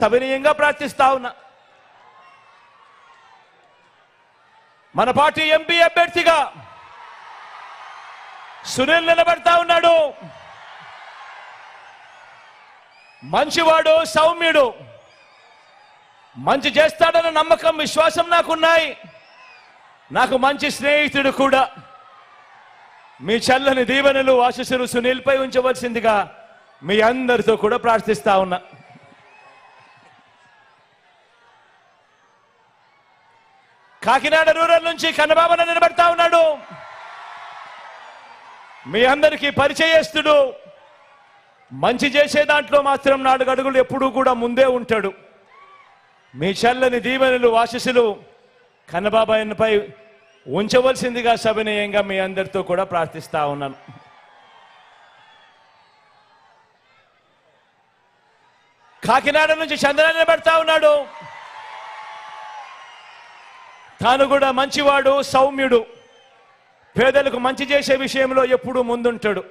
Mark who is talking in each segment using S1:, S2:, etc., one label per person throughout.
S1: సవినయంగా ప్రార్థిస్తా ఉన్నా. మన పార్టీ ఎంపీ అభ్యర్థిగా సునీల్ నిలబడతా ఉన్నాడు. మంచివాడు, సౌమ్యుడు, మంచి చేస్తాడన్న నమ్మకం, విశ్వాసం నాకున్నాయి. నాకు మంచి స్నేహితుడు కూడా. మీ చల్లని దీవెనలు, ఆశీస్సులు సునీల్పై ఉంచవలసిందిగా మీ అందరితో కూడా ప్రార్థిస్తా ఉన్నా. కాకినాడ రూరల్ నుంచి కన్నబాబున నిలబడతా ఉన్నాడు. మీ అందరికీ పరిచయస్తుడు. మంచి చేసే దాంట్లో మాత్రం 4 అడుగులు ఎప్పుడూ కూడా ముందే ఉంటాడు. మీ చల్లని దీవెనలు, ఆశీస్సులు కన్నబాబాయన్పై ఉంచవలసిందిగా సవినయంగా మీ అందరితో కూడా ప్రార్థిస్తా ఉన్నాను. కాకినాడ నుంచి చంద్ర నిలబడతా ఉన్నాడు. తాను కూడా మంచివాడు, సౌమ్యుడు, పేదలకు మంచి చేసే విషయంలో ఎప్పుడూ ముందుంటాడు.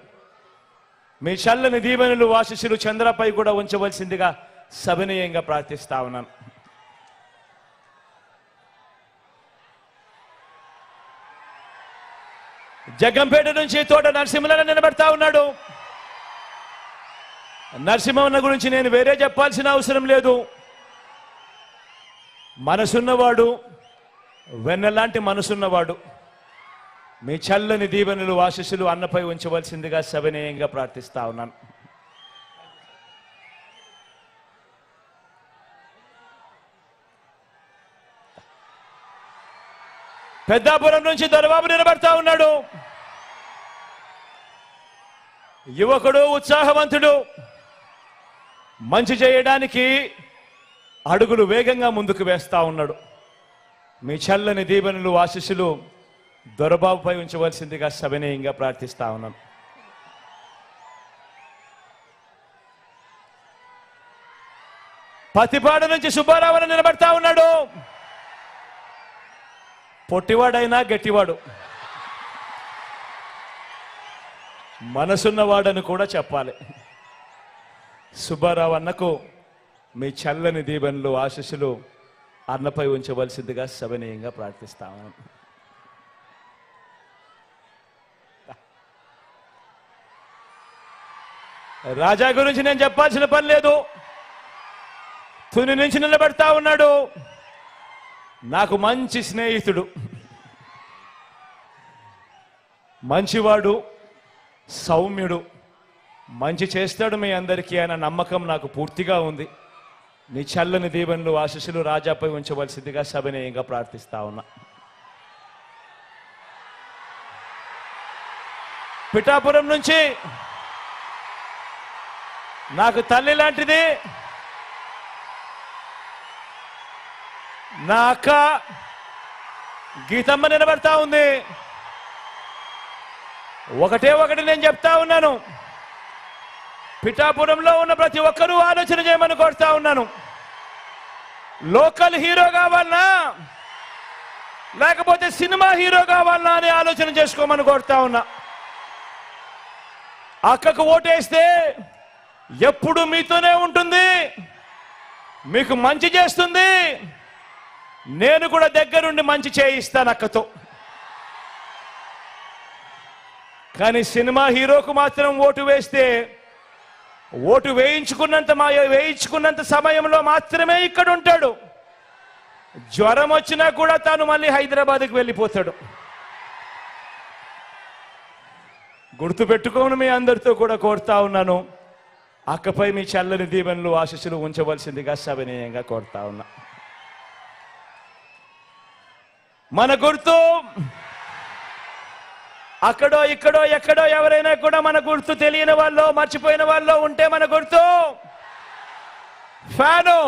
S1: మీ చల్లని దీవెనలు, ఆశీస్సులు చంద్రపై కూడా ఉంచవలసిందిగా సవినయంగా ప్రార్థిస్తా ఉన్నాను. జగ్గంపేట నుంచి తోట నరసింహన్న నిలబడతా ఉన్నాడు. నరసింహన్న గురించి నేను వేరే చెప్పాల్సిన అవసరం లేదు. మనసున్నవాడు, వెన్నలాంటి మనసున్నవాడు. మీ చల్లని దీవెనలు, ఆశీస్సులు అన్నపై ఉంచవలసిందిగా సవినయంగా ప్రార్థిస్తా ఉన్నాను. పెద్దాపురం నుంచి దొరబాబు నిలబడతా ఉన్నాడు. యువకుడు, ఉత్సాహవంతుడు, మంచి చేయడానికి అడుగులు వేగంగా ముందుకు వేస్తా ఉన్నాడు. మీ చల్లని దీవెనలు, ఆశీస్సులు దొరబాబుపై ఉంచవలసిందిగా సవినయంగా ప్రార్థిస్తా ఉన్నాను. పతిపాడు నుంచి సుబ్బారావు నిలబడతా ఉన్నాడు. పొట్టివాడైనా గట్టివాడు, మనసున్నవాడని కూడా చెప్పాలి. సుబ్బారావు అన్నకు మీ చల్లని దీవెనలు, ఆశీస్సులు అన్నపై ఉంచవలసిందిగా సవినయంగా ప్రార్థిస్తాను. రాజా గురించి నేను చెప్పాల్సిన పని లేదు. తుని నుంచి నిలబడతా ఉన్నాడు. నాకు మంచి స్నేహితుడు, మంచివాడు, సౌమ్యుడు, మంచి చేస్తాడు మీ అందరికీ అన్న నమ్మకం నాకు పూర్తిగా ఉంది. నీ చల్లని దీవెనలు, ఆశీస్సులు రాజాపై ఉంచవలసిందిగా సవినయంగా ప్రార్థిస్తా ఉన్నా. పిఠాపురం నుంచి నాకు తల్లి లాంటిది నా అక్క గీతమ్మ నిలబడతా ఉంది. ఒకటి నేను చెప్తా ఉన్నాను. పిఠాపురంలో ఉన్న ప్రతి ఒక్కరూ ఆలోచన చేయమని కోరుతా ఉన్నాను. లోకల్ హీరో కావాలనా లేకపోతే సినిమా హీరో కావాలనా అని ఆలోచన చేసుకోమని కోరుతా ఉన్నా. అక్కకు ఓటేస్తే ఎప్పుడు మీతోనే ఉంటుంది, మీకు మంచి చేస్తుంది. నేను కూడా దగ్గరుండి మంచి చేయిస్తాను అక్కతో. కానీ సినిమా హీరోకు మాత్రం ఓటు వేస్తే ఓటు వేయించుకున్నంత సమయంలో మాత్రమే ఇక్కడ ఉంటాడు. జ్వరం వచ్చినా కూడా తాను మళ్ళీ హైదరాబాద్కి వెళ్ళిపోతాడు. గుర్తుపెట్టుకోను మీ అందరితో కూడా కోరుతా ఉన్నాను. అక్కపై మీ చల్లని దీవెనలు, ఆశీస్సులు ఉంచవలసిందిగా సవినయంగా కోరుతా ఉన్నా. మన గుర్తు అక్కడో ఇక్కడో ఎక్కడో ఎవరైనా కూడా మన గుర్తు తెలియని వాళ్ళు, మర్చిపోయిన వాళ్ళు ఉంటే మన గుర్తు ఫ్యాను.